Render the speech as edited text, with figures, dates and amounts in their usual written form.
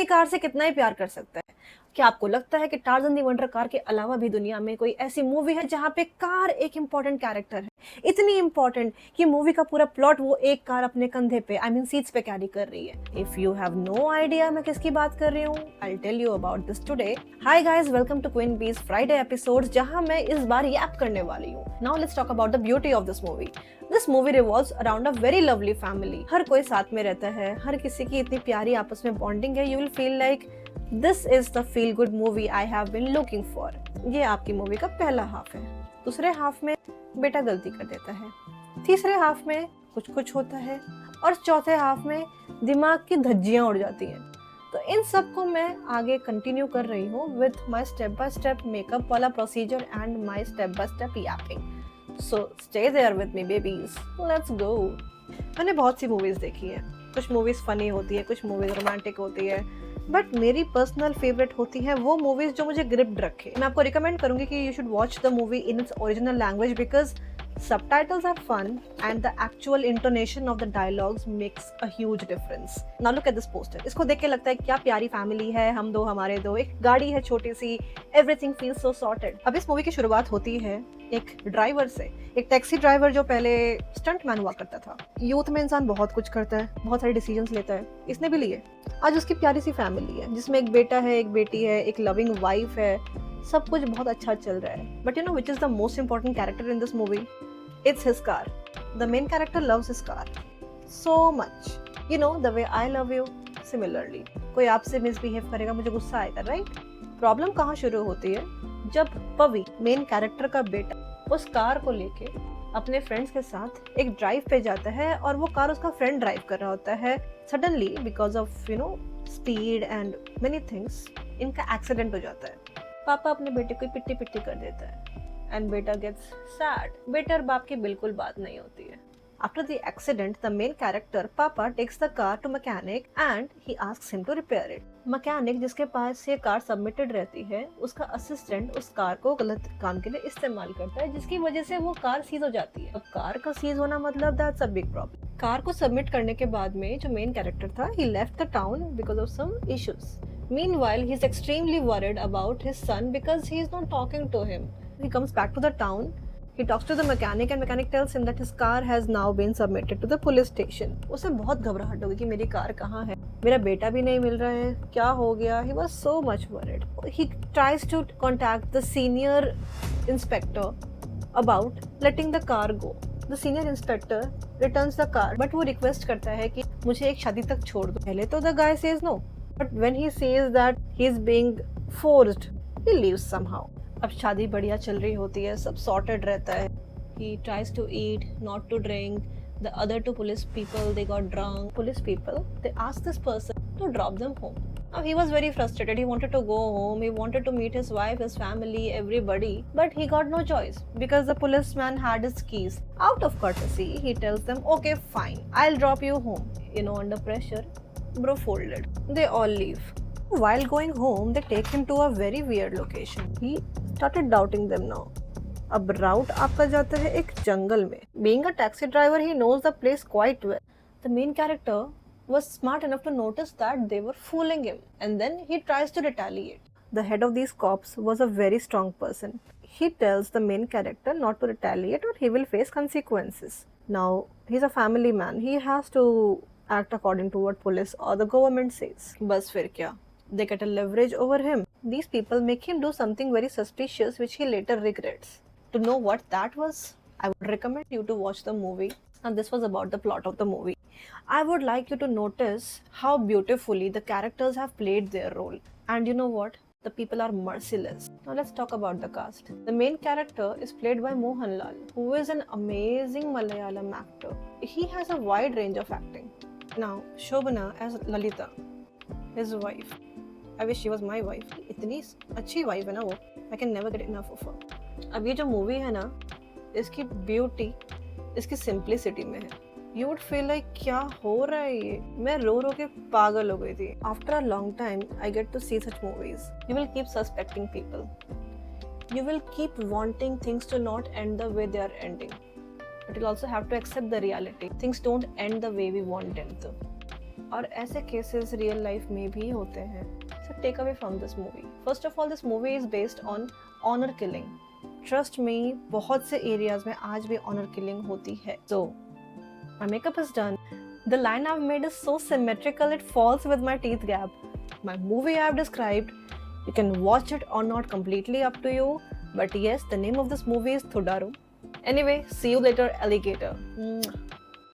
अपनी कार से कितना ही प्यार कर सकता है। क्या आपको लगता है कि टार्ज़न द वंडर कार के अलावा भी दुनिया में कोई ऐसी मूवी है जहाँ पे कार एक इम्पोर्टेंट कैरेक्टर है? इतनी इम्पोर्टेंट कि मूवी का पूरा प्लॉट वो एक कार अपने कंधे पे सीट्स पे कैरी कर रही है। If you have no idea मैं किसकी बात कर रही हूँ, I tell you about this today. Hi guys, welcome to queen bees Friday episodes, जहाँ मैं इस बार यैप करने वाली हूँ। Now let's talk about the beauty of this movie. This movie revolves around a very lovely family. हर कोई साथ में रहता है, हर किसी की इतनी प्यारी आपस में बॉन्डिंग है। You will feel like this is the feel good movie I have been looking for. ये आपकी मूवी का पहला हाफ है। दूसरे हाफ में बेटा गलती कर देता है, तीसरे हाफ में कुछ कुछ होता है और चौथे हाफ में दिमाग की धज्जियां उड़ जाती हैं। तो इन सब को मैं आगे कंटिन्यू कर रही हूँ with my step by step makeup वाला procedure and my step by step yapping. So stay there with me babies, let's go. मैंने बहुत सी मूवीज देखी है। कुछ मूवीज फनी होती है, कुछ मूवीज रोमांटिक होती है, बट मेरी पर्सनल फेवरेट होती है वो मूवीज जो मुझे ग्रिप्ड रखे। मैं आपको रिकमेंड करूंगी कि you should watch the movie in its original language because subtitles are fun and the actual intonation of the dialogues makes a huge difference. Now look at this poster. इसको देख के लगता है क्या प्यारी फैमिली है, हम दो हमारे दो, एक गाड़ी है छोटी सी, everything feels so sorted. अब इस मूवी की शुरुआत होती है एक ड्राइवर से, एक टैक्सी ड्राइवर जो पहले स्टंट मैन हुआ करता था। यूथ में इंसान बहुत कुछ करता है, बहुत सारे डिसीजंस लेता है, इसने भी लिए। आज उसकी प्यारी सी फैमिली है जिसमें एक बेटा है, एक बेटी है, एक लविंग वाइफ है, सब कुछ बहुत अच्छा चल रहा है। But you know which is the most important character in this movie? It's his car. The main character loves his car so much. You know the way I love you. Similarly, कोई आपसे misbehave करेगा, मुझे गुस्सा आएगा, right? Problem कहाँ शुरू होती है? जब पवी, मेन कैरेक्टर का बेटा, उस कार को लेके अपने फ्रेंड्स के साथ एक ड्राइव पे जाता है और वो कार उसका फ्रेंड ड्राइव कर रहा होता है। Suddenly because of speed and many things इनका एक्सीडेंट हो जाता है। पापा अपने बेटे को पिट्टी पिट्टी कर देता है and beta gets sad. बेटा और बाप की बिल्कुल बात नहीं होती है। After the accident, the main character, Papa, takes the car to mechanic and he asks him to repair it. Mechanic जिसके पास ये कार सबमिटेड रहती है, उसका असिस्टेंट उस कार को गलत काम के लिए इस्तेमाल करता है, जिसकी वजह से वो कार सीज हो जाती है। अब कार का सीज होना मतलब that's a big problem. Car को सबमिट करने के बाद में जो मेन कैरेक्टर था, he left the town because of some issues. Meanwhile, he is extremely worried about his son because he is not talking to him. He comes back to the town. He talks to the mechanic and mechanic tells him that his car has now been submitted to the police station. उसे बहुत घबराहट होगी कि मेरी car कहाँ है, मेरा बेटा भी नहीं मिल रहा है, क्या हो गया? He was so much worried. He tries to contact the senior inspector about letting the car go. The senior inspector returns the car, but वो request करता है कि मुझे एक शादी तक छोड़ दो। पहले तो the guy says no, but when he sees that he is being forced, he leaves somehow. अब शादी बढ़िया चल रही होती है, सब सॉर्टेड रहता है। He tries to eat, not to drink. The other two police people, they got drunk. Police people, they asked this person to drop them home. Now he was very frustrated. He wanted to go home. He wanted to meet his wife, his family, everybody. But he got no choice because the policeman had his keys. Out of courtesy, he tells them, okay, fine, I'll drop you home. Under pressure, bro folded. They all leave. While going home, they take him to a very weird location. He started doubting them now. अब route आपका जाता है एक जंगल में. Being a taxi driver, he knows the place quite well. The main character was smart enough to notice that they were fooling him, and then he tries to retaliate. The head of these cops was a very strong person. He tells the main character not to retaliate or he will face consequences. Now, he's a family man. He has to act according to what police or the government says. बस फिर क्या? They get a leverage over him. These people make him do something very suspicious which he later regrets. To know what that was, I would recommend you to watch the movie. And this was about the plot of the movie. I would like you to notice how beautifully the characters have played their role. And you know what? The people are merciless. Now let's talk about the cast. The main character is played by Mohanlal, who is an amazing Malayalam actor. He has a wide range of acting. Now, Shobana as Lalita, his wife. I wish she was my wife. इतनी अच्छी wife है ना वो. I can never get enough of her. अब ये जो movie है ना, इसकी ब्यूटी इसकी सिंप्लिसिटी में है. You would feel like क्या हो रहा है ये? मैं रो रो के पागल हो गई थी. After a long time, I get to see such movies. You will keep suspecting people. You will keep wanting things to not end the way they are ending. But you'll also have to accept the reality. Things don't end the way we want them to. और ऐसे cases real life में भी होते हैं। So take away from this movie, first of all this movie is based on honour killing. Trust me, बहुत से areas में आज भी ऑनर किलिंग होती है। So my makeup is done, the line I've made is so symmetrical it falls with my teeth gap. My movie I've described, you can watch it or not, completely up to you, but yes, the name of this movie is Thodaru. Anyway, see you later, alligator.